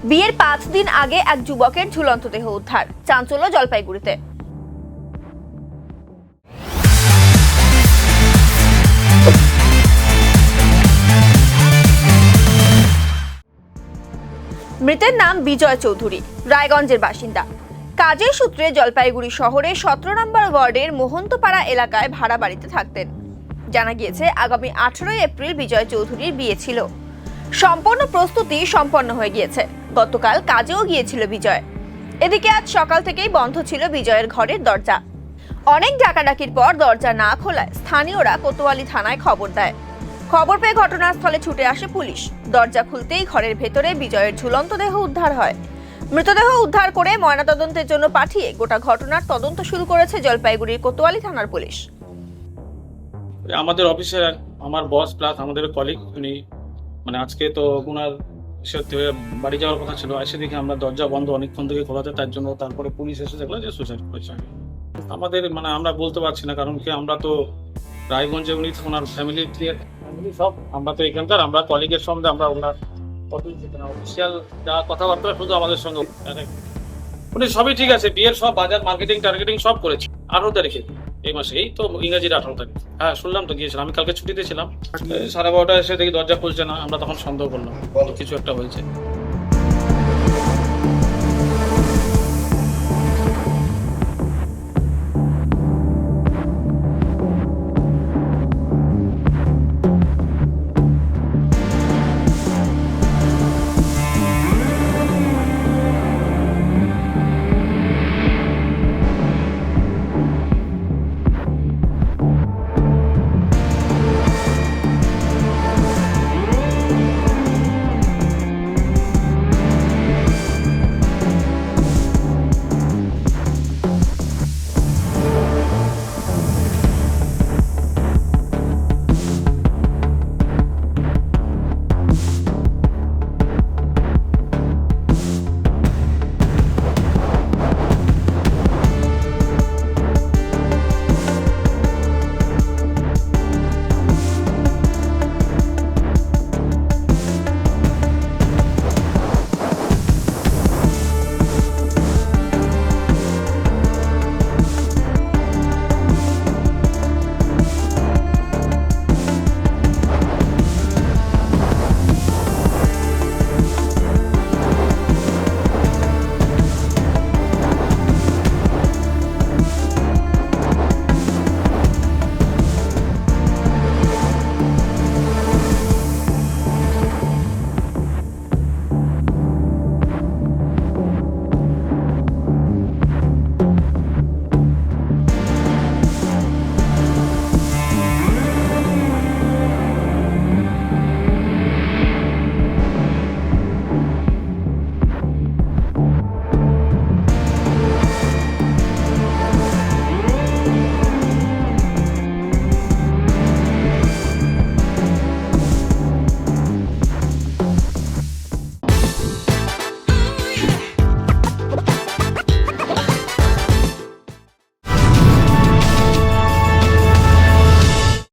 বিয়ের 5 দিন আগে এক যুবকের ঝুলন্ত দেহ উদ্ধার, চাঞ্চল্য জলপাইগুড়িতে। মৃতের নাম বিজয় চৌধুরী, রায়গঞ্জের বাসিন্দা। কাজের সূত্রে জলপাইগুড়ি শহরে 17 নম্বর ওয়ার্ডের মোহন্তপাড়া এলাকায় ভাড়া বাড়িতে থাকতেন। জানা গিয়েছে আগামী 18 এপ্রিল বিজয় চৌধুরীর বিয়ে ছিল। সম্পূর্ণ প্রস্তুতি সম্পন্ন হয়ে গিয়েছে। গতকাল কাজেও গিয়েছিল বিজয়। এদিকে আজ সকাল থেকেই বন্ধ ছিল বিজয়ের ঘরের দরজা। অনেক ডাকাডাকির পর দরজা না খোলায় স্থানীয়রা কোতোয়ালি থানায় খবর দেয়। খবর পেয়ে ঘটনাস্থলে ছুটে আসে পুলিশ। দরজা খুলতেই ঘরের ভেতরে বিজয়ের ঝুলন্ত দেহ উদ্ধার হয়। মৃতদেহ উদ্ধার করে ময়নাতদন্তের জন্য পাঠিয়ে গোটা ঘটনার তদন্ত শুরু করেছে জলপাইগুড়ির কোতোয়ালি থানার পুলিশ। আমাদের অফিসের আমার বস প্লাস আমাদের কলিগ, উনি আজকে তো ওনার বাড়ি যাওয়ার কথা ছিল। এসে দেখি আমরা দরজা বন্ধ অনেকক্ষণ থেকে খোলাতে, তার জন্য তারপরে পুলিশ এসে দেখলো যে সুইসাইড করেছে। আমাদের আমরা বলতে পারছি না, কারণ কি আমরা তো রায়গঞ্জে, উনি ওনার ফ্যামিলি সব, আমরা তো এখানকার, আমরা কলিগের সঙ্গে আমরা ওনার অফিসিয়াল যা কথাবার্তা শুধু আমাদের সঙ্গে উনি সবই ঠিক আছে। বিয়ের সব বাজার মার্কেটিং টার্গেটিং সব করেছে 18 তারিখে এই মাসে, এই তো ইংরেজির 18 তারিখ। হ্যাঁ শুনলাম তো, গিয়েছিলাম আমি কালকে ছুটিতে ছিলাম। 12:30 এসে দেখি দরজা খুলছে না, আমরা তখন সন্দেহ করলাম কিছু একটা হয়েছে।